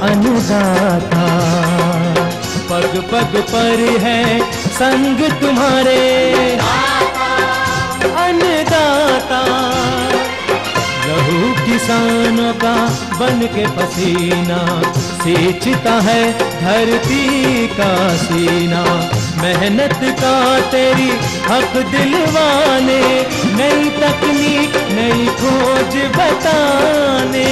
अन्नदाता। पग पग पर है संग तुम्हारे अन्नदाता। लहू किसानों का बन के पसीना सींचता है धरती का सीना। मेहनत का तेरी हक दिलवाने, नई तकनीक नई खोज बताने।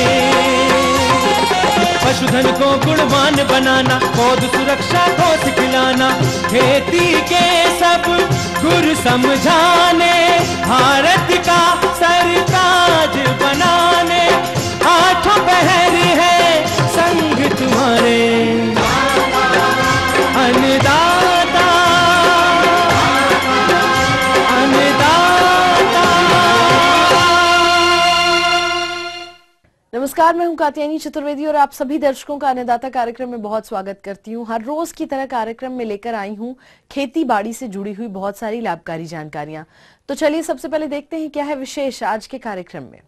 पशुधन को गुणवान बनाना, पौध सुरक्षा को सिखलाना, खेती के सब गुर समझाने, भारत का सरताज बनाने। आठों पहर है संग तुम्हारे अन्नदाता अन्नदाता। नमस्कार, मैं हूं कात्यायनी चतुर्वेदी और आप सभी दर्शकों का अन्नदाता कार्यक्रम में बहुत स्वागत करती हूं। हर रोज की तरह कार्यक्रम में लेकर आई हूं खेती बाड़ी से जुड़ी हुई बहुत सारी लाभकारी जानकारियां। तो चलिए सबसे पहले देखते हैं क्या है विशेष आज के कार्यक्रम में।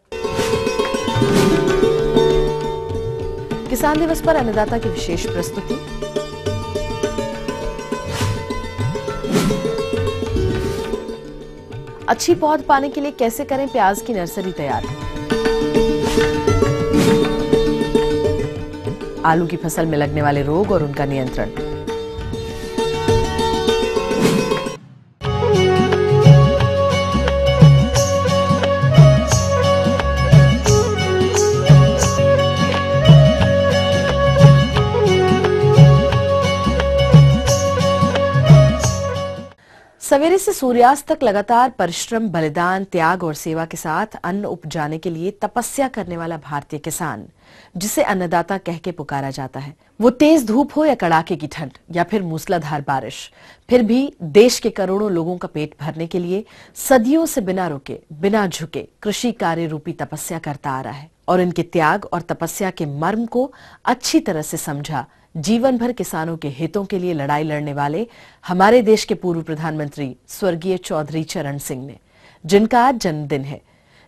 किसान दिवस पर अन्नदाता की विशेष प्रस्तुति, अच्छी पौध पाने के लिए कैसे करें प्याज की नर्सरी तैयार, आलू की फसल में लगने वाले रोग और उनका नियंत्रण, सवेरे से सूर्यास्त तक लगातार परिश्रम, बलिदान, त्याग और सेवा के साथ अन्न उपजाने के लिए तपस्या करने वाला भारतीय किसान, जिसे अन्नदाता कह के पुकारा जाता है। वो तेज धूप हो या कड़ाके की ठंड या फिर मूसलाधार बारिश, फिर भी देश के करोड़ों लोगों का पेट भरने के लिए सदियों से बिना रुके, बिना झुके कृषि कार्य रूपी तपस्या करता आ रहा है। और इनके त्याग और तपस्या के मर्म को अच्छी तरह से समझा जीवन भर किसानों के हितों के लिए लड़ाई लड़ने वाले हमारे देश के पूर्व प्रधानमंत्री स्वर्गीय चौधरी चरण सिंह ने, जिनका आज जन्मदिन है,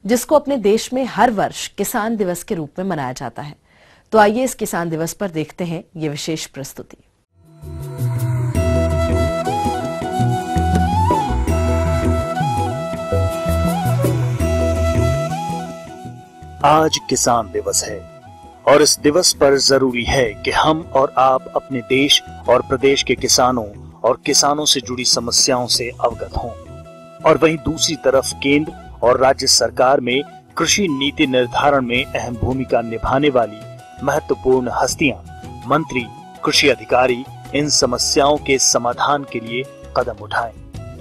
जिसको अपने देश में हर वर्ष किसान दिवस के रूप में मनाया जाता है। तो आइए इस किसान दिवस पर देखते हैं ये विशेष प्रस्तुति। आज किसान दिवस है और इस दिवस पर जरूरी है कि हम और आप अपने देश और प्रदेश के किसानों और किसानों से जुड़ी समस्याओं से अवगत हों। और वहीं दूसरी तरफ केंद्र और राज्य सरकार में कृषि नीति निर्धारण में अहम भूमिका निभाने वाली महत्वपूर्ण हस्तियां, मंत्री, कृषि अधिकारी इन समस्याओं के समाधान के लिए कदम उठाएं,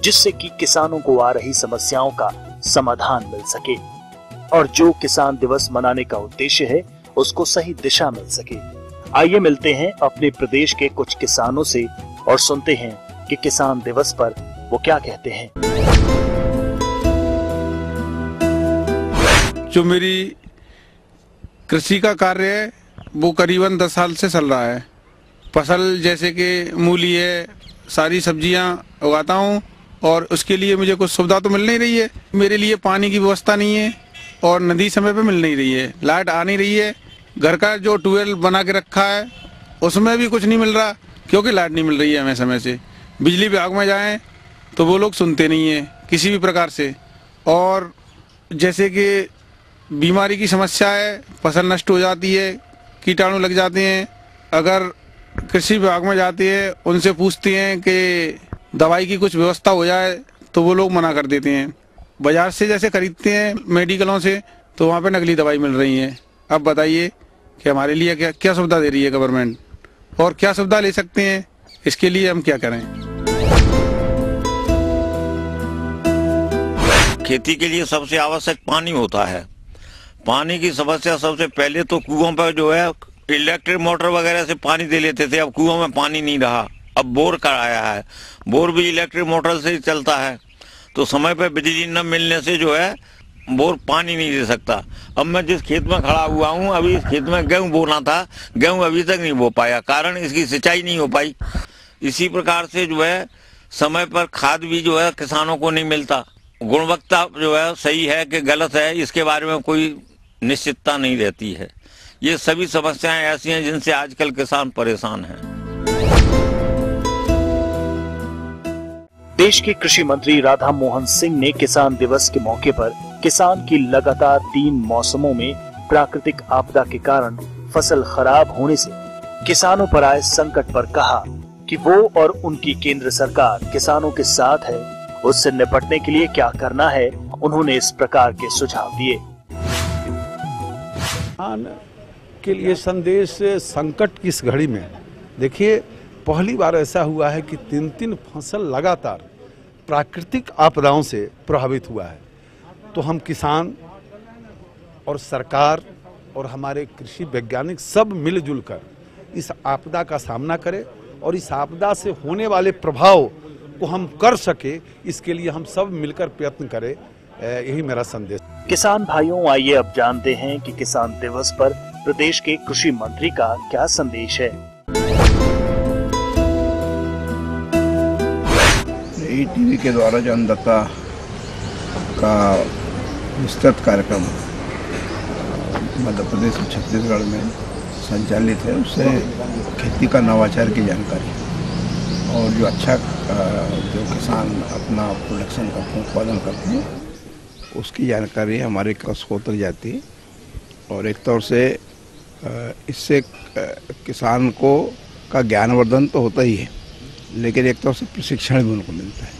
जिससे कि किसानों को आ रही समस्याओं का समाधान मिल सके और जो किसान दिवस मनाने का उद्देश्य है उसको सही दिशा मिल सके। आइए मिलते हैं अपने प्रदेश के कुछ किसानों से और सुनते हैं कि किसान दिवस पर वो क्या कहते हैं। जो मेरी कृषि का कार्य है वो करीबन 10 साल से चल रहा है। फसल जैसे कि मूली है, सारी सब्जियां उगाता हूं और उसके लिए मुझे कुछ सुविधा तो मिल नहीं रही है। मेरे लिए पानी की व्यवस्था नहीं है और नदी समय पे मिल नहीं रही है, लाइट आ नहीं रही है। घर का जो ट्यूबवेल बना के रखा है उसमें भी कुछ नहीं मिल रहा क्योंकि लाइट नहीं मिल रही है हमें समय से। बिजली विभाग में जाएं तो वो लोग सुनते नहीं है किसी भी प्रकार से। और जैसे कि बीमारी की समस्या है, फसल नष्ट हो जाती है, कीटाणु लग जाते हैं। अगर कृषि विभाग में जाते हैं, उनसे पूछते हैं कि दवाई की कुछ व्यवस्था हो जाए तो वो लोग मना कर देते हैं। बाजार से जैसे खरीदते हैं मेडिकलों से तो वहाँ पे नकली दवाई मिल रही है। अब बताइए कि हमारे लिए क्या सुविधा दे रही है गवर्नमेंट और क्या सुविधा ले सकते हैं, इसके लिए हम क्या करें। खेती के लिए सबसे आवश्यक पानी होता है। पानी की समस्या सबसे पहले तो कुओं पर जो है इलेक्ट्रिक मोटर वगैरह से पानी दे लेते थे, अब कुओं में पानी नहीं रहा, अब बोर कराया है। बोर भी इलेक्ट्रिक मोटर से ही चलता है, तो समय पर बिजली न मिलने से जो है बोर पानी नहीं दे सकता। अब मैं जिस खेत में खड़ा हुआ हूँ, अभी इस खेत में गेहूँ बोना था, गेहूँ अभी तक नहीं बो पाया, कारण इसकी सिंचाई नहीं हो पाई। इसी प्रकार से जो है समय पर खाद भी जो है किसानों को नहीं मिलता। गुणवत्ता जो है सही है कि गलत है, इसके बारे में कोई निश्चितता नहीं रहती है। ये सभी समस्याएं ऐसी हैं जिनसे आजकल किसान परेशान हैं। देश के कृषि मंत्री राधा मोहन सिंह ने किसान दिवस के मौके पर किसान की लगातार 3 मौसमों में प्राकृतिक आपदा के कारण फसल खराब होने से किसानों पर आए संकट पर कहा कि वो और उनकी केंद्र सरकार किसानों के साथ है। उससे निपटने के लिए क्या करना है, उन्होंने इस प्रकार के सुझाव दिए। किसान के लिए संदेश संकट की इस घड़ी में, देखिए पहली बार ऐसा हुआ है कि 3 फसल लगातार प्राकृतिक आपदाओं से प्रभावित हुआ है। तो हम किसान और सरकार और हमारे कृषि वैज्ञानिक सब मिलजुल कर इस आपदा का सामना करें और इस आपदा से होने वाले प्रभाव को हम कर सके, इसके लिए हम सब मिलकर प्रयत्न करें। यही मेरा संदेश। किसान भाइयों, आइए अब जानते हैं कि किसान दिवस पर प्रदेश के कृषि मंत्री का क्या संदेश है। टीवी के द्वारा जो अन्नदाता का विस्तृत कार्यक्रम मध्य प्रदेश और छत्तीसगढ़ में संचालित है, उससे खेती का नवाचार की जानकारी और जो अच्छा जो किसान अपना प्रोडक्शन करते हैं, उत्पादन करते हैं, उसकी जानकारी हमारे कृषकों तक जाती है। और एक तौर से इससे किसान को का ज्ञानवर्धन तो होता ही है, लेकिन एक तौर से प्रशिक्षण भी उनको मिलता है।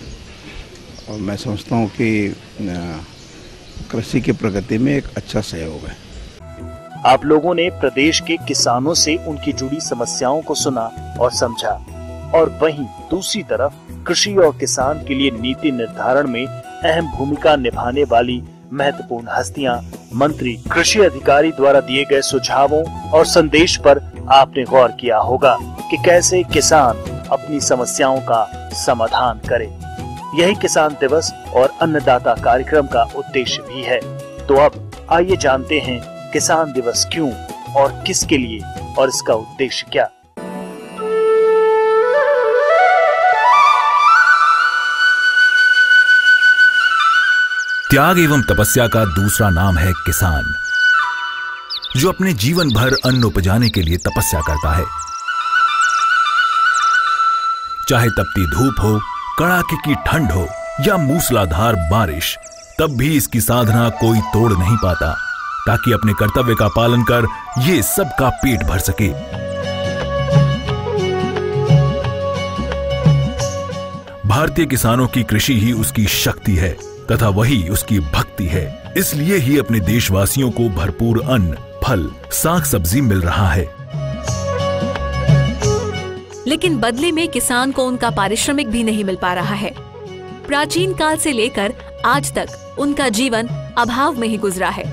और मैं समझता हूँ कि कृषि की प्रगति में एक अच्छा सहयोग है। आप लोगों ने प्रदेश के किसानों से उनकी जुड़ी समस्याओं को सुना और समझा, और वहीं दूसरी तरफ कृषि और किसान के लिए नीति निर्धारण में अहम भूमिका निभाने वाली महत्वपूर्ण हस्तियां, मंत्री, कृषि अधिकारी द्वारा दिए गए सुझावों और संदेश पर आपने गौर किया होगा कि कैसे किसान अपनी समस्याओं का समाधान करे। यही किसान दिवस और अन्नदाता कार्यक्रम का उद्देश्य भी है। तो अब आइए जानते हैं किसान दिवस क्यों और किसके लिए, और इसका उद्देश्य क्या। त्याग एवं तपस्या का दूसरा नाम है किसान, जो अपने जीवन भर अन्न उपजाने के लिए तपस्या करता है। चाहे तपती धूप हो, कड़ाके की ठंड हो या मूसलाधार बारिश, तब भी इसकी साधना कोई तोड़ नहीं पाता, ताकि अपने कर्तव्य का पालन कर ये सबका पेट भर सके। भारतीय किसानों की कृषि ही उसकी शक्ति है तथा वही उसकी भक्ति है। इसलिए ही अपने देशवासियों को भरपूर अन्न, फल, साग सब्जी मिल रहा है। लेकिन बदले में किसान को उनका पारिश्रमिक भी नहीं मिल पा रहा है। प्राचीन काल से लेकर आज तक उनका जीवन अभाव में ही गुजरा है।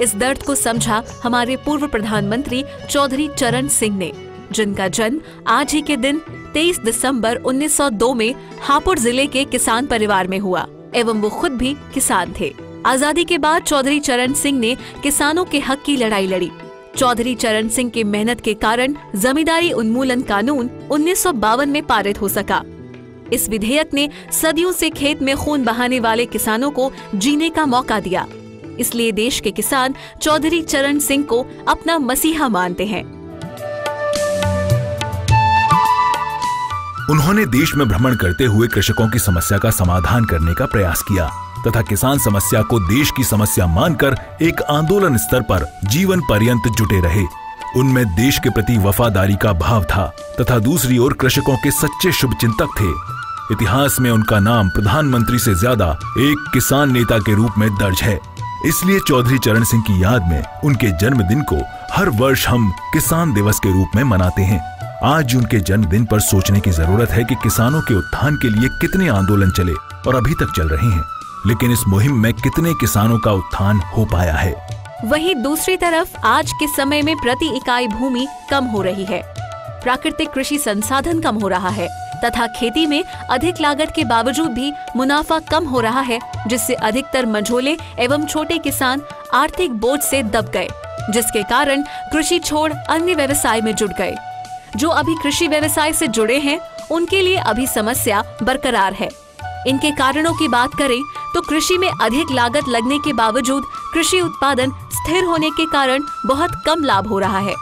इस दर्द को समझा हमारे पूर्व प्रधानमंत्री चौधरी चरण सिंह ने, जिनका जन्म आज ही के दिन 23 दिसंबर 1902 में हापुड़ जिले के किसान परिवार में हुआ एवं वो खुद भी किसान थे। आजादी के बाद चौधरी चरण सिंह ने किसानों के हक की लड़ाई लड़ी। चौधरी चरण सिंह की मेहनत के कारण जमींदारी उन्मूलन कानून 1952 में पारित हो सका। इस विधेयक ने सदियों से खेत में खून बहाने वाले किसानों को जीने का मौका दिया। इसलिए देश के किसान चौधरी चरण सिंह को अपना मसीहा मानते हैं। उन्होंने देश में भ्रमण करते हुए कृषकों की समस्या का समाधान करने का प्रयास किया तथा किसान समस्या को देश की समस्या मानकर एक आंदोलन स्तर पर जीवन पर्यंत जुटे रहे। उनमें देश के प्रति वफादारी का भाव था तथा दूसरी ओर कृषकों के सच्चे शुभचिंतक थे। इतिहास में उनका नाम प्रधानमंत्री से ज्यादा एक किसान नेता के रूप में दर्ज है। इसलिए चौधरी चरण सिंह की याद में उनके जन्मदिन को हर वर्ष हम किसान दिवस के रूप में मनाते हैं। आज उनके जन्मदिन पर सोचने की जरूरत है कि किसानों के उत्थान के लिए कितने आंदोलन चले और अभी तक चल रहे हैं, लेकिन इस मुहिम में कितने किसानों का उत्थान हो पाया है। वहीं दूसरी तरफ आज के समय में प्रति इकाई भूमि कम हो रही है, प्राकृतिक कृषि संसाधन कम हो रहा है तथा खेती में अधिक लागत के बावजूद भी मुनाफा कम हो रहा है, जिससे अधिकतर मझोले एवं छोटे किसान आर्थिक बोझ से दब गए, जिसके कारण कृषि छोड़ अन्य व्यवसाय में जुट गए। जो अभी कृषि व्यवसाय से जुड़े हैं उनके लिए अभी समस्या बरकरार है। इनके कारणों की बात करें तो कृषि में अधिक लागत लगने के बावजूद कृषि उत्पादन स्थिर होने के कारण बहुत कम लाभ हो रहा है।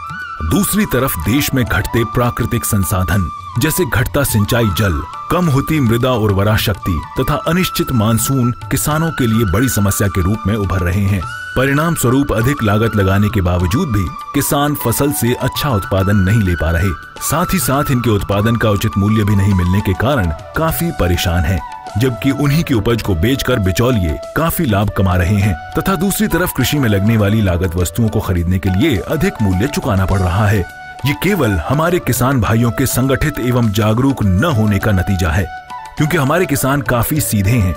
दूसरी तरफ देश में घटते प्राकृतिक संसाधन जैसे घटता सिंचाई जल, कम होती मृदा उर्वरा शक्ति तथा अनिश्चित मानसून किसानों के लिए बड़ी समस्या के रूप में उभर रहे हैं। परिणाम स्वरूप अधिक लागत लगाने के बावजूद भी किसान फसल से अच्छा उत्पादन नहीं ले पा रहे। साथ ही साथ इनके उत्पादन का उचित मूल्य भी नहीं मिलने के कारण काफी परेशान हैं। जबकि उन्हीं की उपज को बेचकर बिचौलिए काफी लाभ कमा रहे हैं तथा दूसरी तरफ कृषि में लगने वाली लागत वस्तुओं को खरीदने के लिए अधिक मूल्य चुकाना पड़ रहा है। ये केवल हमारे किसान भाइयों के संगठित एवं जागरूक न होने का नतीजा है, क्योंकि हमारे किसान काफी सीधे हैं।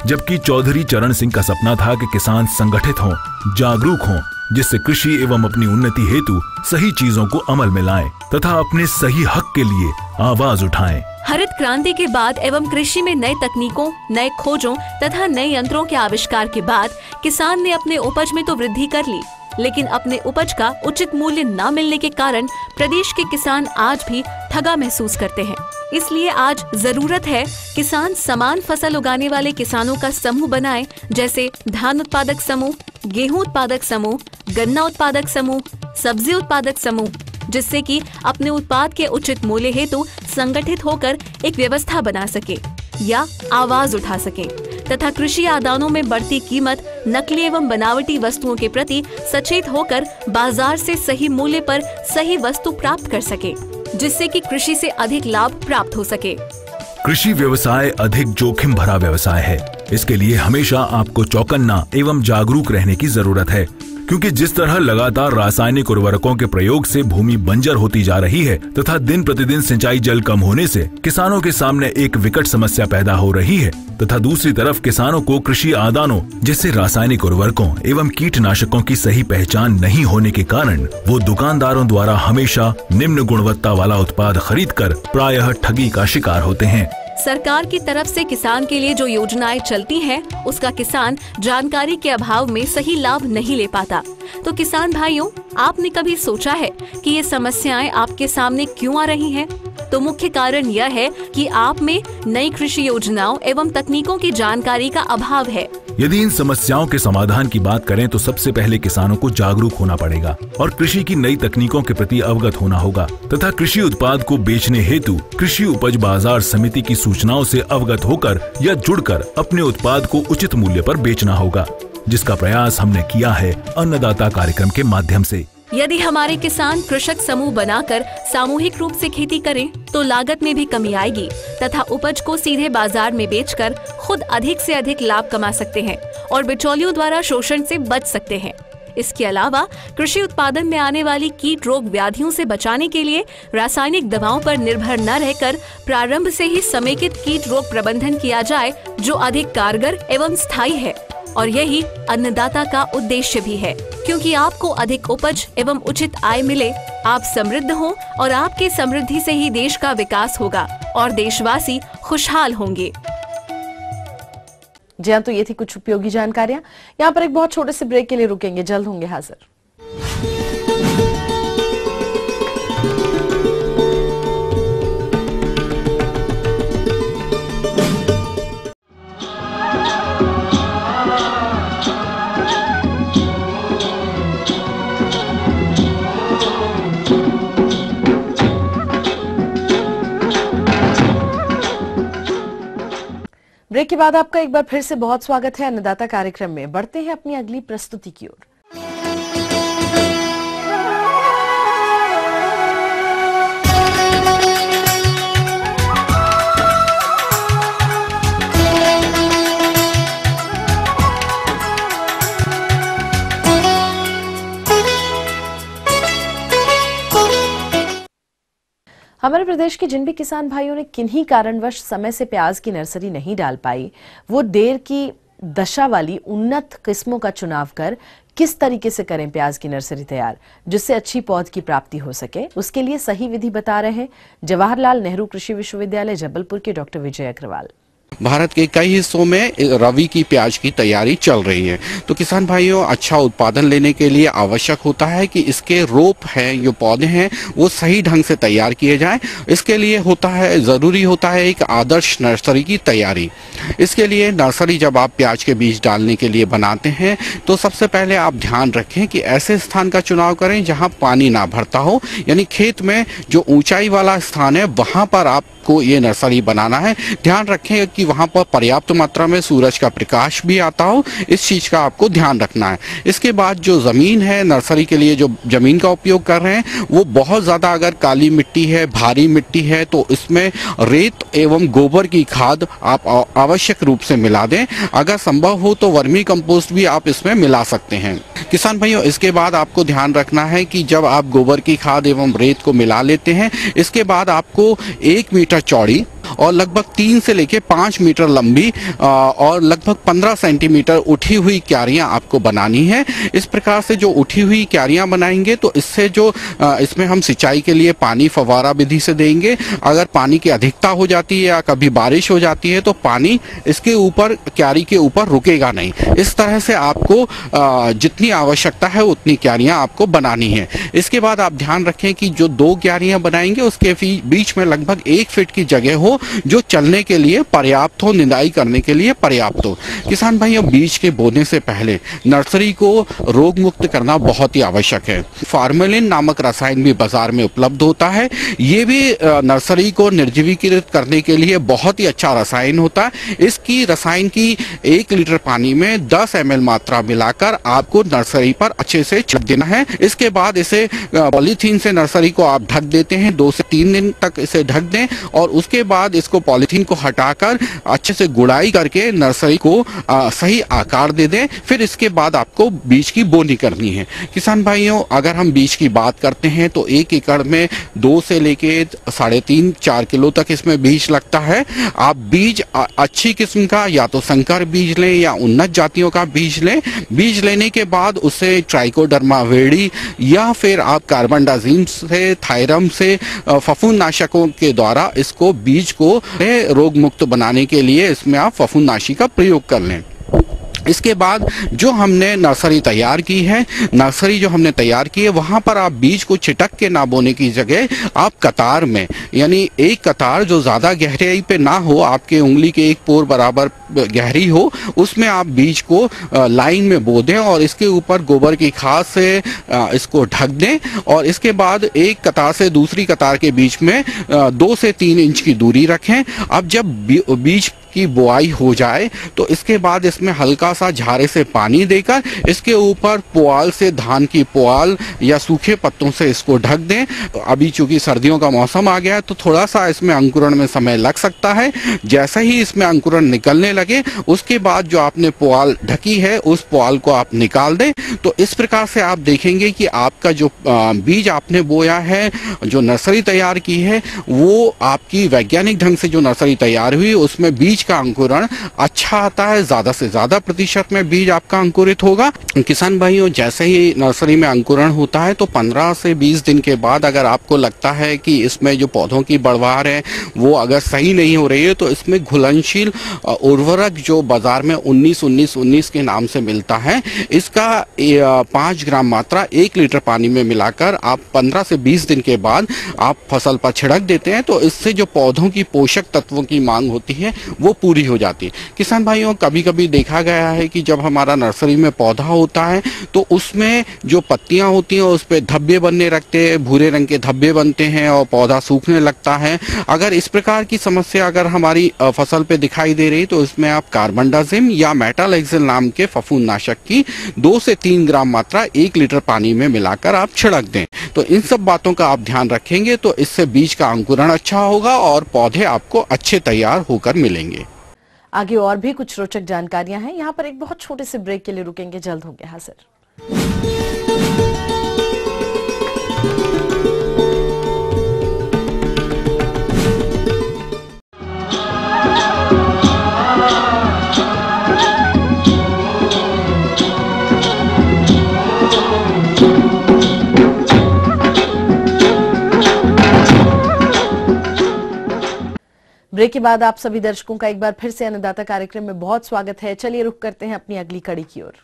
जबकि चौधरी चरण सिंह का सपना था कि किसान संगठित हों, जागरूक हों, जिससे कृषि एवं अपनी उन्नति हेतु सही चीजों को अमल में लाएं तथा अपने सही हक के लिए आवाज उठाएं। हरित क्रांति के बाद एवं कृषि में नए तकनीकों, नए खोजों तथा नए यंत्रों के आविष्कार के बाद किसान ने अपने उपज में तो वृद्धि कर ली, लेकिन अपने उपज का उचित मूल्य न मिलने के कारण प्रदेश के किसान आज भी ठगा महसूस करते हैं। इसलिए आज जरूरत है किसान समान फसल उगाने वाले किसानों का समूह बनाएं, जैसे धान उत्पादक समूह, गेहूं उत्पादक समूह, गन्ना उत्पादक समूह, सब्जी उत्पादक समूह, जिससे कि अपने उत्पाद के उचित मूल्य हेतु संगठित होकर एक व्यवस्था बना सके या आवाज उठा सके तथा कृषि आदानों में बढ़ती कीमत, नकली एवं बनावटी वस्तुओं के प्रति सचेत होकर बाजार से सही मूल्य पर सही वस्तु प्राप्त कर सके, जिससे कि कृषि से अधिक लाभ प्राप्त हो सके। कृषि व्यवसाय अधिक जोखिम भरा व्यवसाय है। इसके लिए हमेशा आपको चौकन्ना एवं जागरूक रहने की जरूरत है, क्योंकि जिस तरह लगातार रासायनिक उर्वरकों के प्रयोग से भूमि बंजर होती जा रही है तथा दिन प्रतिदिन सिंचाई जल कम होने से किसानों के सामने एक विकट समस्या पैदा हो रही है तथा दूसरी तरफ किसानों को कृषि आदानों जैसे रासायनिक उर्वरकों एवं कीटनाशकों की सही पहचान नहीं होने के कारण वो दुकानदारों द्वारा हमेशा निम्न गुणवत्ता वाला उत्पाद खरीदकर प्रायः ठगी का शिकार होते हैं। सरकार की तरफ से किसान के लिए जो योजनाएं चलती हैं, उसका किसान जानकारी के अभाव में सही लाभ नहीं ले पाता। तो किसान भाइयों, आपने कभी सोचा है कि ये समस्याएं आपके सामने क्यों आ रही हैं? तो मुख्य कारण यह है कि आप में नई कृषि योजनाओं एवं तकनीकों की जानकारी का अभाव है। यदि इन समस्याओं के समाधान की बात करें तो सबसे पहले किसानों को जागरूक होना पड़ेगा और कृषि की नई तकनीकों के प्रति अवगत होना होगा तथा कृषि उत्पाद को बेचने हेतु कृषि उपज बाजार समिति की सूचनाओं से अवगत होकर या जुड़कर अपने उत्पाद को उचित मूल्य पर बेचना होगा, जिसका प्रयास हमने किया है अन्नदाता कार्यक्रम के माध्यम से। यदि हमारे किसान कृषक समूह बनाकर सामूहिक रूप से खेती करें तो लागत में भी कमी आएगी तथा उपज को सीधे बाजार में बेचकर खुद अधिक से अधिक लाभ कमा सकते हैं और बिचौलियों द्वारा शोषण से बच सकते हैं। इसके अलावा कृषि उत्पादन में आने वाली कीट रोग व्याधियों से बचाने के लिए रासायनिक दवाओं पर निर्भर न रहकर प्रारंभ से ही समेकित कीट रोग प्रबंधन किया जाए, जो अधिक कारगर एवं स्थायी है। और यही अन्नदाता का उद्देश्य भी है, क्योंकि आपको अधिक उपज एवं उचित आय मिले, आप समृद्ध हों और आपकी समृद्धि से ही देश का विकास होगा और देशवासी खुशहाल होंगे। जी हाँ, तो ये थी कुछ उपयोगी जानकारियां। यहाँ पर एक बहुत छोटे से ब्रेक के लिए रुकेंगे, जल्द होंगे हाजिर। ब्रेक के बाद आपका एक बार फिर से बहुत स्वागत है अन्नदाता कार्यक्रम में। बढ़ते हैं अपनी अगली प्रस्तुति की ओर। हमारे प्रदेश के जिन भी किसान भाइयों ने किन्हीं कारणवश समय से प्याज की नर्सरी नहीं डाल पाई, वो देर की दशा वाली उन्नत किस्मों का चुनाव कर किस तरीके से करें प्याज की नर्सरी तैयार, जिससे अच्छी पौध की प्राप्ति हो सके, उसके लिए सही विधि बता रहे हैं जवाहरलाल नेहरू कृषि विश्वविद्यालय जबलपुर के डॉक्टर विजय अग्रवाल। भारत के कई हिस्सों में रबी की प्याज की तैयारी चल रही है। तो किसान भाइयों, अच्छा उत्पादन लेने के लिए आवश्यक होता है कि इसके रोप हैं, जो पौधे हैं, वो सही ढंग से तैयार किए जाएं। इसके लिए ज़रूरी होता है एक आदर्श नर्सरी की तैयारी। इसके लिए नर्सरी जब आप प्याज के बीज डालने के लिए बनाते हैं तो सबसे पहले आप ध्यान रखें कि ऐसे स्थान का चुनाव करें जहां पानी ना भरता हो, यानी खेत में जो ऊंचाई वाला स्थान है वहां पर आपको ये नर्सरी बनाना है। ध्यान रखें कि वहां पर पर्याप्त मात्रा में सूरज का प्रकाश भी आता हो, इस चीज का आपको ध्यान रखना है। इसके बाद जो जमीन है, नर्सरी के लिए जो जमीन का उपयोग कर रहे हैं वो बहुत ज्यादा अगर काली मिट्टी है, भारी मिट्टी है, तो इसमें रेत एवं गोबर की खाद आप आवश्यक रूप से मिला दें। अगर संभव हो तो वर्मी कंपोस्ट भी आप इसमें मिला सकते हैं। किसान भाइयों, इसके बाद आपको ध्यान रखना है कि जब आप गोबर की खाद एवं रेत को मिला लेते हैं, इसके बाद आपको 1 मीटर चौड़ी और लगभग 3 से लेकर 5 मीटर लंबी और लगभग 15 सेंटीमीटर उठी हुई क्यारियां आपको बनानी है। इस प्रकार से जो उठी हुई क्यारियां बनाएंगे तो इससे जो इसमें हम सिंचाई के लिए पानी फव्वारा विधि से देंगे। अगर पानी की अधिकता हो जाती है या कभी बारिश हो जाती है तो पानी इसके ऊपर, क्यारी के ऊपर रुकेगा नहीं। इस तरह से आपको जितनी आवश्यकता है उतनी क्यारियां आपको बनानी है। इसके बाद आप ध्यान रखें कि जो 2 क्यारियां बनाएंगे उसके बीच में लगभग 1 फीट की जगह हो जो चलने के लिए पर्याप्त हो, निदाई करने के लिए पर्याप्त हो। किसान भाइयों, बीज के बोने से पहले नर्सरी को रोग मुक्त करना बहुत ही आवश्यक है। फार्मेलिन नामक रसायन भी बाजार में उपलब्ध होता है। ये भी नर्सरी को निर्जीवीकृत करने के लिए बहुत ही अच्छा रसायन होता है। इसकी रसायन की 1 लीटर पानी में 10 ml मात्रा मिलाकर आपको नर्सरी पर अच्छे से छिड़क देना है। इसके बाद इसे पॉलीथीन से नर्सरी को आप ढक देते हैं, 2 से 3 दिन तक इसे ढक दें और उसके बाद इसको पॉलीथीन को हटाकर अच्छे से गुड़ाई करके नर्सरी को सही आकार दे दें। फिर इसके बाद आपको बीज की बोनी करनी है। किसान भाइयों, अगर हम बीज की बात करते हैं तो 1 एकड़ में 2 से लेके 3.5-4 किलो तक इसमें बीज लगता है। आप बीज अच्छी किस्म का या तो संकर बीज लें या उन्नत जातियों का बीज लें। बीज लेने के बाद उसे ट्राइकोडर्मा वेडी या फिर आप कार्बनडाजिम से, थायरम से, फफूंदनाशकों के द्वारा इसको बीज को रोग मुक्त बनाने के लिए इसमें आप फफूंदनाशी का प्रयोग कर लें। इसके बाद जो हमने नर्सरी तैयार की है, वहां पर आप बीज को छिटक के ना बोने की जगह आप कतार में, यानी एक कतार जो ज्यादा गहराई पे ना हो, आपके उंगली के 1 पोर बराबर गहरी हो, उसमें आप बीज को लाइन में बो दें और इसके ऊपर गोबर की खाद से इसको ढक दें। और इसके बाद एक कतार से दूसरी कतार के बीच में 2 से 3 इंच की दूरी रखें। अब जब बीज की बुआई हो जाए तो इसके बाद इसमें हल्का सा झारे से पानी देकर इसके ऊपर पुआल से, धान की पुआल या सूखे पत्तों से इसको ढक दें। अभी चूंकि सर्दियों का मौसम आ गया है तो थोड़ा सा इसमें अंकुरण में समय लग सकता है। जैसे ही इसमें अंकुरण निकलने लगे उसके बाद जो आपने पुआल ढकी है उस पुआल को आप निकाल दें। तो इस प्रकार से आप देखेंगे कि आपका जो बीज आपने बोया है, जो नर्सरी तैयार की है, वो आपकी वैज्ञानिक ढंग से जो नर्सरी तैयार हुई उसमें बीज का अंकुरण अच्छा आता है। ज्यादा से ज्यादा प्रतिशत में बीज आपका अंकुरित होगा। किसान भाइयों, जैसे ही नर्सरी में अंकुरण होता है तो 15 से 20 दिन के बाद अगर आपको लगता है कि इसमें जो पौधों की बढ़वार है वो अगर सही नहीं हो रही है तो इसमें घुलनशील उर्वरक जो बाजार में 19-19-19 के नाम से मिलता है, इसका 5 ग्राम मात्रा 1 लीटर पानी में मिलाकर आप 15 से 20 दिन के बाद आप फसल पर छिड़क देते हैं। तो इससे जो पौधों की पोषक तत्वों की मांग होती है वो पूरी हो जाती है। किसान भाइयों, कभी कभी देखा गया है कि जब हमारा नर्सरी में पौधा होता है तो उसमें जो पत्तियां होती हैं उस पर धब्बे बनने लगते हैं, भूरे रंग के धब्बे बनते हैं और पौधा सूखने लगता है। अगर इस प्रकार की समस्या अगर हमारी फसल पे दिखाई दे रही तो इसमें आप कार्बनडाजिम या मेटालेक्सिल नाम के फफूंदनाशक की 2 से 3 ग्राम मात्रा 1 लीटर पानी में मिलाकर आप छिड़क दें। तो इन सब बातों का आप ध्यान रखेंगे तो इससे बीज का अंकुरण अच्छा होगा और पौधे आपको अच्छे तैयार होकर मिलेंगे। आगे और भी कुछ रोचक जानकारियां हैं। यहाँ पर एक बहुत छोटे से ब्रेक के लिए रुकेंगे, जल्द होंगे हाजिर। ब्रेक के बाद आप सभी दर्शकों का एक बार फिर से अन्नदाता कार्यक्रम में बहुत स्वागत है। चलिए रुक करते हैं अपनी अगली कड़ी की ओर।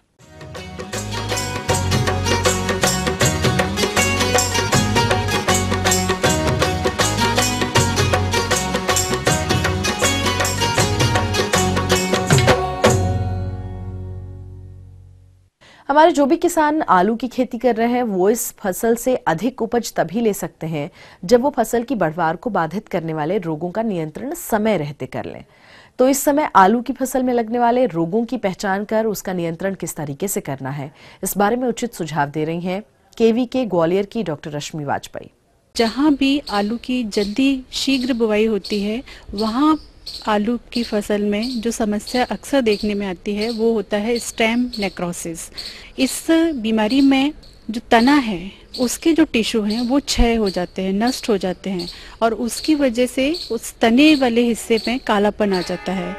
हमारे जो भी किसान आलू की खेती कर रहे हैं वो इस फसल से अधिक उपज तभी ले सकते हैं जब वो फसल की बढ़वार को बाधित करने वाले रोगों का नियंत्रण समय रहते कर लें। तो इस समय आलू की फसल में लगने वाले रोगों की पहचान कर उसका नियंत्रण किस तरीके से करना है, इस बारे में उचित सुझाव दे रही हैं केवीके ग्वालियर की डॉक्टर रश्मि वाजपेयी। जहाँ भी आलू की जल्दी शीघ्र बुवाई होती है वहाँ आलू की फसल में जो समस्या अक्सर देखने में आती है वो होता है स्टेम नेक्रोसिस। इस बीमारी में जो तना है उसके जो टिश्यू हैं वो क्षय हो जाते हैं, नष्ट हो जाते हैं और उसकी वजह से उस तने वाले हिस्से में कालापन आ जाता है,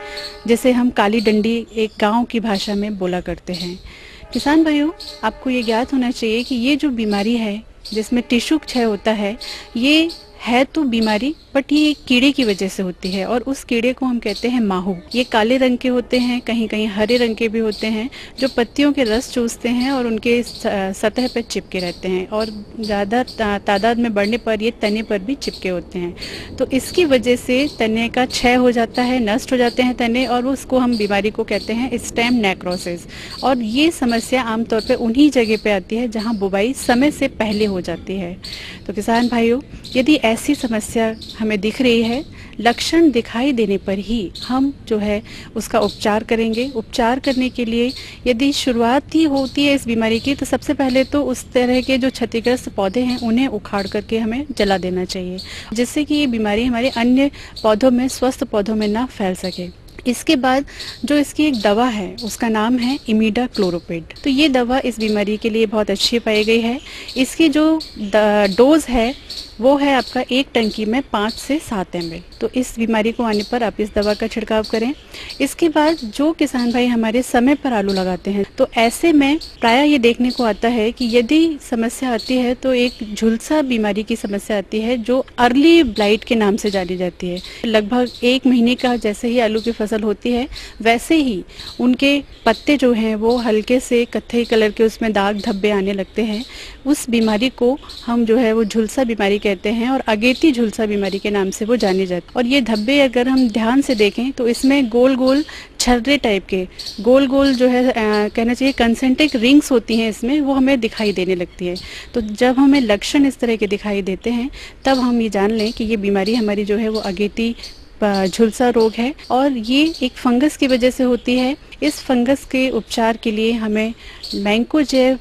जैसे हम काली डंडी एक गांव की भाषा में बोला करते हैं। किसान भाइयों, आपको ये ज्ञात होना चाहिए कि ये जो बीमारी है जिसमें टिश्यू क्षय होता है, ये है तो बीमारी बट ये कीड़े की वजह से होती है और उस कीड़े को हम कहते हैं माहू। ये काले रंग के होते हैं, कहीं कहीं हरे रंग के भी होते हैं, जो पत्तियों के रस चूसते हैं और उनके सतह पर चिपके रहते हैं और ज़्यादा तादाद में बढ़ने पर ये तने पर भी चिपके होते हैं। तो इसकी वजह से तने का क्षय हो जाता है, नष्ट हो जाते हैं तने और उसको हम बीमारी को कहते हैं स्टेम नेक्रोसिस। और ये समस्या आमतौर पर उन्हीं जगह पे आती है जहाँ बुवाई समय से पहले हो जाती है। तो किसान भाइयों, यदि ऐसी समस्या हमें दिख रही है, लक्षण दिखाई देने पर ही हम जो है उसका उपचार करेंगे। उपचार करने के लिए यदि शुरुआत ही होती है इस बीमारी की तो सबसे पहले तो उस तरह के जो क्षतिग्रस्त पौधे हैं उन्हें उखाड़ करके हमें जला देना चाहिए, जिससे कि ये बीमारी हमारे अन्य पौधों में, स्वस्थ पौधों में ना फैल सके। इसके बाद जो इसकी एक दवा है उसका नाम है इमिडाक्लोप्रिड। तो ये दवा इस बीमारी के लिए बहुत अच्छी पाई गई है। इसकी जो डोज है वो है आपका 1 टंकी में 5 से 7 ml। तो इस बीमारी को आने पर आप इस दवा का छिड़काव करें। इसके बाद जो किसान भाई हमारे समय पर आलू लगाते हैं तो ऐसे में प्रायः ये देखने को आता है कि यदि समस्या आती है तो एक झुलसा बीमारी की समस्या आती है जो अर्ली ब्लाइट के नाम से जानी जाती है। लगभग 1 महीने का जैसे ही आलू की फसल होती है वैसे ही उनके पत्ते जो हैं वो हल्के से कत्थई कलर के उसमें दाग धब्बे आने लगते हैं। उस बीमारी को हम जो है वो झुलसा बीमारी कहते हैं और अगेती झुलसा बीमारी के नाम से वो जानी जाती है। और ये धब्बे अगर हम ध्यान से देखें तो इसमें गोल गोल छर्रे टाइप के गोल गोल जो है कहना चाहिए कंसेंट्रिक रिंग्स होती हैं इसमें, वो हमें दिखाई देने लगती है। तो जब हमें लक्षण इस तरह के दिखाई देते हैं तब हम ये जान लें कि ये बीमारी हमारी जो है वो अगेती झुलसा रोग है और ये एक फंगस की वजह से होती है। इस फंगस के उपचार के लिए हमें मैंकोजेब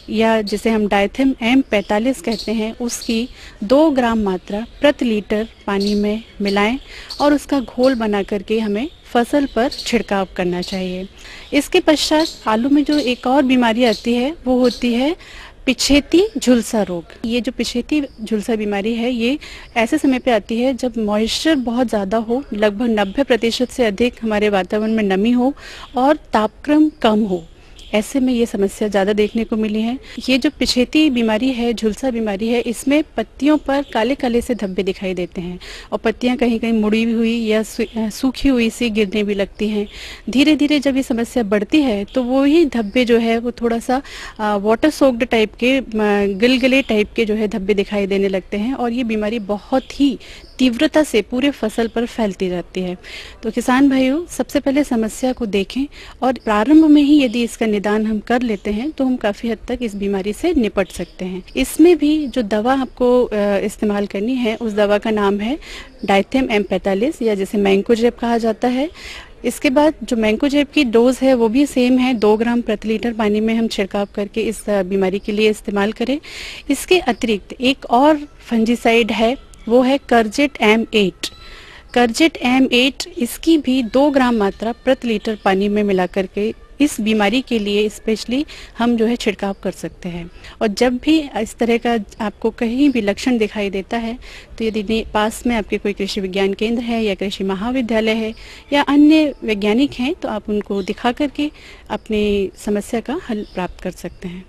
या जिसे हम डायथेम M45 कहते हैं उसकी 2 ग्राम मात्रा प्रति लीटर पानी में मिलाएं और उसका घोल बना करके हमें फसल पर छिड़काव करना चाहिए। इसके पश्चात आलू में जो एक और बीमारी आती है वो होती है पिछेती झुलसा रोग। ये जो पिछेती झुलसा बीमारी है ये ऐसे समय पे आती है जब मॉइस्चर बहुत ज़्यादा हो, लगभग 90% से अधिक हमारे वातावरण में नमी हो और तापक्रम कम हो। ऐसे में ये समस्या ज़्यादा देखने को मिली है। ये जो पिछेती बीमारी है, झुलसा बीमारी है, इसमें पत्तियों पर काले काले से धब्बे दिखाई देते हैं और पत्तियां कहीं कहीं मुड़ी हुई या सूखी हुई सी गिरने भी लगती हैं। धीरे धीरे जब ये समस्या बढ़ती है तो वही धब्बे जो है वो थोड़ा सा वाटर सोक्ड टाइप के, गिलगिले टाइप के जो है धब्बे दिखाई देने लगते हैं और ये बीमारी बहुत ही तीव्रता से पूरे फसल पर फैलती जाती है। तो किसान भाइयों, सबसे पहले समस्या को देखें और प्रारंभ में ही यदि इसका निदान हम कर लेते हैं तो हम काफ़ी हद तक इस बीमारी से निपट सकते हैं। इसमें भी जो दवा आपको इस्तेमाल करनी है उस दवा का नाम है डायथेम M45 या जिसे मैंकोजेब कहा जाता है। इसके बाद जो मैंकोजेब की डोज है वो भी सेम है, 2 ग्राम प्रति लीटर पानी में हम छिड़काव करके इस बीमारी के लिए इस्तेमाल करें। इसके अतिरिक्त एक और फंजीसाइड है, वो है करजेट M8। करजेट M8 इसकी भी 2 ग्राम मात्रा प्रति लीटर पानी में मिला करके इस बीमारी के लिए स्पेशली हम जो है छिड़काव कर सकते हैं। और जब भी इस तरह का आपको कहीं भी लक्षण दिखाई देता है तो यदि पास में आपके कोई कृषि विज्ञान केंद्र है या कृषि महाविद्यालय है या अन्य वैज्ञानिक हैं तो आप उनको दिखा करके अपनी समस्या का हल प्राप्त कर सकते हैं।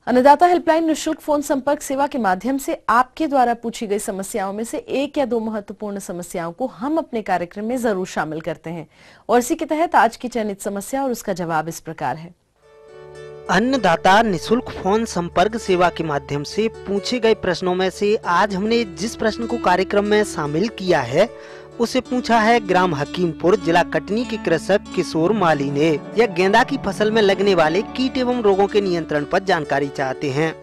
अन्नदाता हेल्पलाइन निःशुल्क फोन संपर्क सेवा के माध्यम से आपके द्वारा पूछी गई समस्याओं में से 1 या 2 महत्वपूर्ण समस्याओं को हम अपने कार्यक्रम में जरूर शामिल करते हैं और इसी के तहत आज की चयनित समस्या और उसका जवाब इस प्रकार है। अन्नदाता निःशुल्क फोन संपर्क सेवा के माध्यम से पूछे गए प्रश्नों में से आज हमने जिस प्रश्न को कार्यक्रम में शामिल किया है उसे पूछा है ग्राम हकीमपुर जिला कटनी के कृषक किशोर माली ने। यह गेंदा की फसल में लगने वाले कीट एवं रोगों के नियंत्रण पर जानकारी चाहते हैं।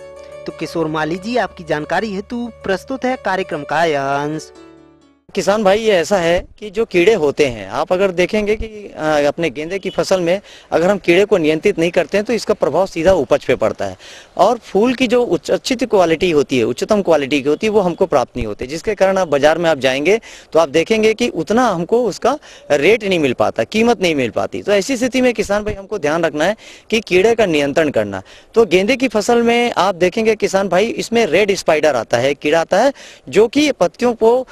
तो किशोर माली जी, आपकी जानकारी हेतु प्रस्तुत है कार्यक्रम का यह अंश। किसान भाई, ये ऐसा है कि जो कीड़े होते हैं, आप अगर देखेंगे कि अपने गेंदे की फसल में अगर हम कीड़े को नियंत्रित नहीं करते हैं तो इसका प्रभाव सीधा उपज पे पड़ता है और फूल की जो अच्छी क्वालिटी होती है, उच्चतम क्वालिटी की होती है, वो हमको प्राप्त नहीं होती, जिसके कारण आप बाजार में आप जाएंगे तो आप देखेंगे कि उतना हमको उसका रेट नहीं मिल पाता, कीमत नहीं मिल पाती। तो ऐसी स्थिति में किसान भाई हमको ध्यान रखना है कि कीड़े का नियंत्रण करना। तो गेंदे की फसल में आप देखेंगे किसान भाई, इसमें रेड स्पाइडर आता है, कीड़ा आता है जो कि पत्तियों को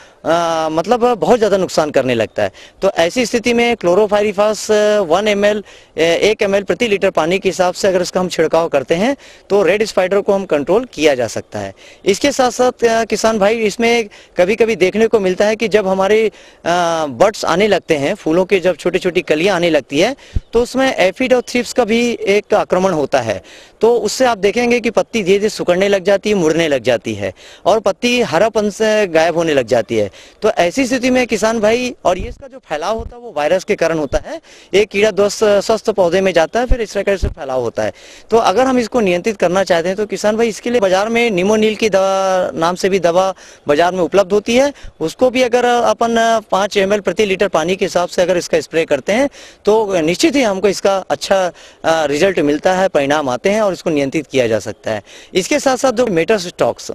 मतलब बहुत ज्यादा नुकसान करने लगता है। तो ऐसी स्थिति में क्लोरोफाइरिफास 1 ml प्रति लीटर पानी के हिसाब से अगर इसका हम छिड़काव करते हैं तो रेड स्पाइडर को हम कंट्रोल किया जा सकता है। इसके साथ साथ किसान भाई, इसमें कभी कभी देखने को मिलता है कि जब हमारे बड्स आने लगते हैं, फूलों के जब छोटी छोटी कलियां आने लगती है तो उसमें एफिड और थ्रिप्स का भी एक आक्रमण होता है। तो उससे आप देखेंगे कि पत्ती धीरे धीरे सिकुड़ने लग जाती है, मुड़ने लग जाती है और पत्ती हरापन से गायब होने लग जाती है। तो ऐसी स्थिति में किसान भाई, और ये इसका जो फैलाव होता है वो वायरस के कारण होता है। एक कीड़ा स्वस्थ पौधे में जाता है, फिर इस तरह से फैलाव होता है। तो अगर हम इसको नियंत्रित करना चाहते हैं तो किसान भाई, इसके लिए बाजार में निमोनिल की दवा नाम से भी दवा बाजार में उपलब्ध होती है। उसको भी अगर अपन 5 ml प्रति लीटर पानी के हिसाब से अगर इसका स्प्रे करते हैं तो निश्चित ही हमको इसका अच्छा रिजल्ट मिलता है, परिणाम आते हैं और इसको नियंत्रित किया जा सकता है। इसके साथ साथ जो मेटास्टॉक्स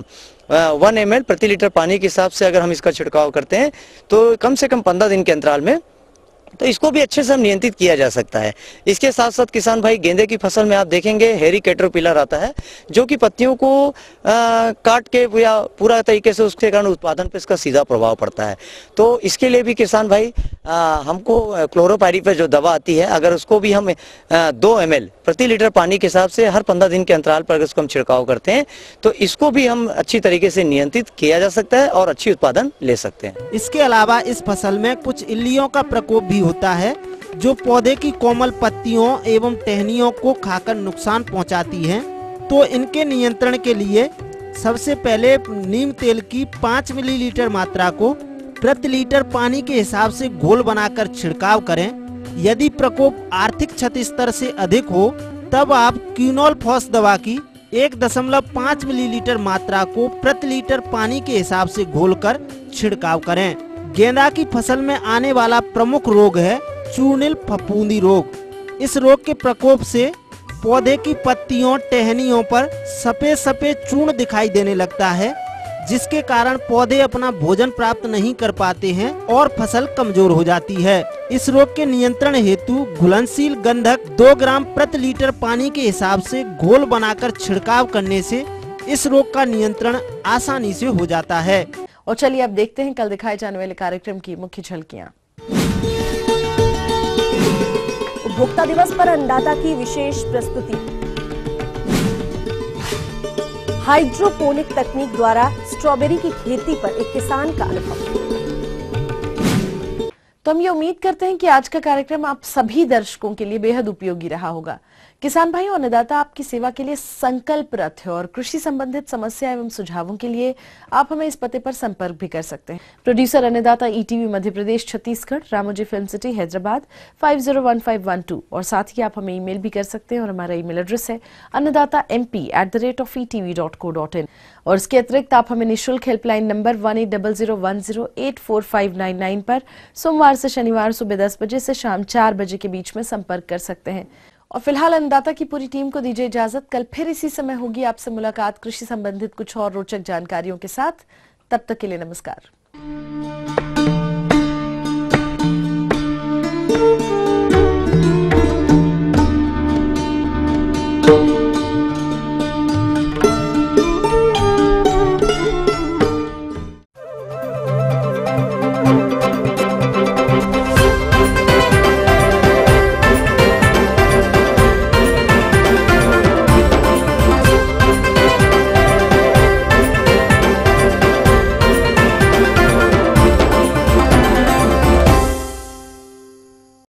1 ml प्रति लीटर पानी के हिसाब से अगर हम इसका छिड़काव करते हैं तो कम से कम 15 दिन के अंतराल में, तो इसको भी अच्छे से हम नियंत्रित किया जा सकता है। इसके साथ साथ किसान भाई, गेंदे की फसल में आप देखेंगे हेरी कैटरपिलर आता है जो कि पत्तियों को काट के या पूरा तरीके से उसके कारण उत्पादन पे इसका सीधा प्रभाव पड़ता है। तो इसके लिए भी किसान भाई हमको क्लोरोपाइरिफास जो दवा आती है, अगर उसको भी हम 2 ml प्रति लीटर पानी के हिसाब से हर 15 दिन के अंतराल पर अगर उसको हम छिड़काव करते हैं तो इसको भी हम अच्छी तरीके से नियंत्रित किया जा सकता है और अच्छी उत्पादन ले सकते हैं। इसके अलावा इस फसल में कुछ इल्लियों का प्रकोप भी होता है जो पौधे की कोमल पत्तियों एवं टहनियों को खाकर नुकसान पहुंचाती हैं। तो इनके नियंत्रण के लिए सबसे पहले नीम तेल की 5 मिलीलीटर मात्रा को प्रति लीटर पानी के हिसाब से घोल बनाकर छिड़काव करें। यदि प्रकोप आर्थिक क्षति स्तर से अधिक हो तब आप क्विनोल फॉस दवा की 1.5 मिलीलीटर मात्रा को प्रति लीटर पानी के हिसाब से घोलकर छिड़काव करें। गेंदा की फसल में आने वाला प्रमुख रोग है चूर्णिल फफूंदी रोग। इस रोग के प्रकोप से पौधे की पत्तियों टहनियों पर सफेद सफेद चूर्ण दिखाई देने लगता है, जिसके कारण पौधे अपना भोजन प्राप्त नहीं कर पाते हैं और फसल कमजोर हो जाती है। इस रोग के नियंत्रण हेतु घुलनशील गंधक 2 ग्राम प्रति लीटर पानी के हिसाब से घोल बनाकर छिड़काव करने से इस रोग का नियंत्रण आसानी से हो जाता है। और चलिए अब देखते हैं कल दिखाए जाने वाले कार्यक्रम की मुख्य झलकियां। उपभोक्ता दिवस पर अन्नदाता की विशेष प्रस्तुति। हाइड्रोपोनिक तकनीक द्वारा स्ट्रॉबेरी की खेती पर एक किसान का अनुभव। तो हम ये उम्मीद करते हैं कि आज का कार्यक्रम आप सभी दर्शकों के लिए बेहद उपयोगी रहा होगा। किसान भाइयों, अन्नदाता आपकी सेवा के लिए संकल्परत है और कृषि संबंधित समस्या एवं सुझावों के लिए आप हमें इस पते पर संपर्क भी कर सकते हैं। प्रोड्यूसर अन्नदाता ETV Madhya Pradesh Chhattisgarh, Ramoji film city Hyderabad 501512। और साथ ही आप हमें ईमेल भी कर सकते हैं और हमारा ईमेल एड्रेस है annadatamp@etv.co.in। और इसके अतिरिक्त आप हमें निःशुल्क हेल्पलाइन नंबर 180010084599 पर सोमवार से शनिवार सुबह 10 बजे से शाम 4 बजे के बीच में संपर्क कर सकते हैं। और फिलहाल अन्नदाता की पूरी टीम को दीजिए इजाजत। कल फिर इसी समय होगी आपसे मुलाकात कृषि संबंधित कुछ और रोचक जानकारियों के साथ। तब तक के लिए नमस्कार।